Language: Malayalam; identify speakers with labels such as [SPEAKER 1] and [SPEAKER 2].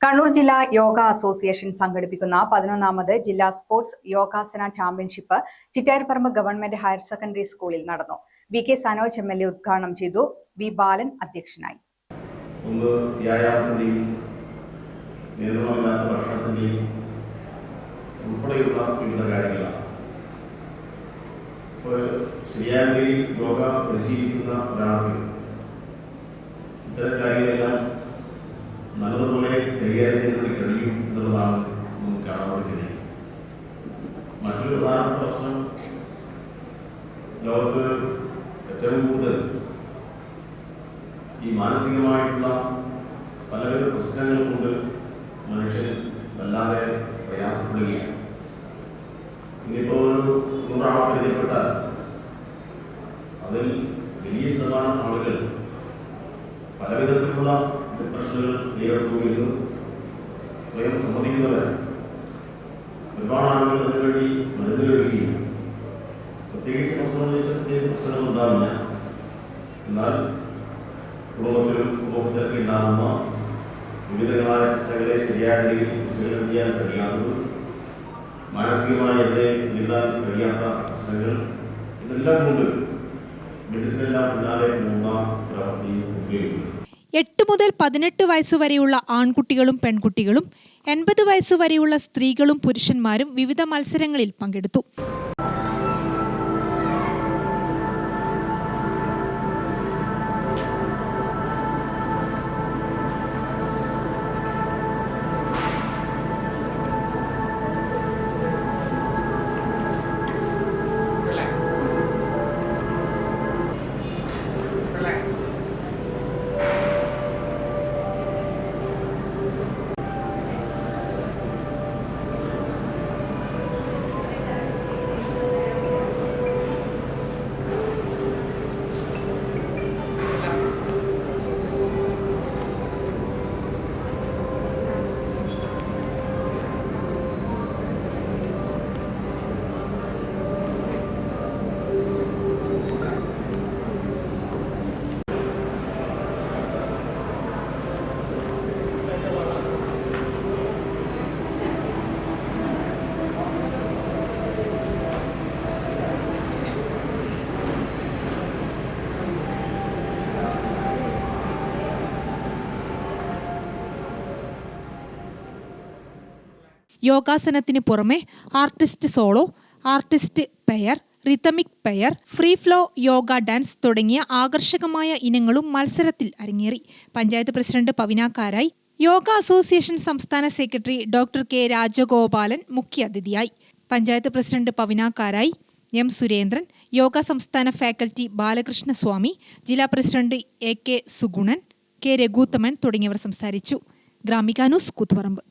[SPEAKER 1] കണ്ണൂർ ജില്ലാ യോഗ അസോസിയേഷൻ സംഘടിപ്പിക്കുന്ന 11ാമത് ജില്ലാ സ്പോർട്സ് യോഗാസന championship Chittariparamba government higher secondary സ്കൂളിൽ നടന്നു. വി.കെ. സനോജ് എം.എൽ.എ. ഉദ്ഘാടനം ചെയ്തു. വി. ബാലൻ അധ്യക്ഷനായി.
[SPEAKER 2] യോഗ പരിശീലിക്കുന്ന ഒരാൾക്ക് ഇത്തരം കാര്യങ്ങളെല്ലാം നല്ലതുപോലെ കൈകാര്യം ചെയ്യാൻ വേണ്ടി കഴിയും എന്നുള്ളതാണ് നമുക്ക് കാണാൻ വേണ്ടി കഴിയും. മറ്റൊരു പ്രധാനപ്പെട്ട പ്രശ്നം, ലോകത്ത് ഏറ്റവും കൂടുതൽ ഈ മാനസികമായിട്ടുള്ള പലവിധ പ്രശ്നങ്ങൾ കൊണ്ട് മനുഷ്യൻ വല്ലാതെ പ്രയാസപ്പെടുകയാണ്. ഇനിയിപ്പോൾ ഒരു 100 ആളെ പരിചയപ്പെട്ടാൽ അതിൽ വലിയ ശതമാനം ആളുകൾ പലവിധത്തിലുള്ള ഡിപ്രഷനുകൾ നേരിട്ടു എന്ന് സ്വയം സമ്മതിക്കുന്നവരാണ്. ഒരുപാട് ആളുകൾ അതിനുവേണ്ടി മരുന്ന് കഴിക്കുകയും പ്രത്യേകിച്ച് പ്രശ്നങ്ങൾ ഉണ്ടാവില്ല. എന്നാൽ കുടുംബത്തിലും സമൂഹത്തിലൊക്കെ ഉണ്ടാകുന്ന വിവിധങ്ങളായ പ്രശ്നങ്ങളെ ശരിയായ രീതിയിൽ വിശകലനം ചെയ്യാൻ കഴിയാത്തത്, മാനസികമായി എന്നെ നേരിടാൻ കഴിയാത്ത പ്രശ്നങ്ങൾ, ഇതെല്ലാം കൊണ്ട് മെഡിസിനെല്ലാം പിന്നാലെ പോകുന്ന ഒരവസ്ഥയും ഉപയോഗിക്കുന്നു.
[SPEAKER 3] 8 മുതൽ 18 വയസ്സുവരെയുള്ള ആൺകുട്ടികളും പെൺകുട്ടികളും 80 വയസ്സുവരെയുള്ള സ്ത്രീകളും പുരുഷന്മാരും വിവിധ മത്സരങ്ങളിൽ പങ്കെടുത്തു. യോഗാസനത്തിന് പുറമെ artist solo, artist pair, rhythmic pair, free flow yoga dance തുടങ്ങിയ ആകർഷകമായ ഇനങ്ങളും മത്സരത്തിൽ അരങ്ങേറി. പഞ്ചായത്ത് പ്രസിഡന്റ് പവിന കാരായി, യോഗ അസോസിയേഷൻ സംസ്ഥാന സെക്രട്ടറി ഡോക്ടർ കെ രാജഗോപാലൻ മുഖ്യാതിഥിയായി. പഞ്ചായത്ത് പ്രസിഡന്റ് പവിന കാരായി, എം സുരേന്ദ്രൻ, യോഗ സംസ്ഥാന ഫാക്കൽറ്റി ബാലകൃഷ്ണ സ്വാമി, ജില്ലാ president AK. Sugunan, K Raghuthaman തുടങ്ങിയവർ സംസാരിച്ചു. ഗ്രാമിക ന്യൂസ്, കൂത്തുപറമ്പ്.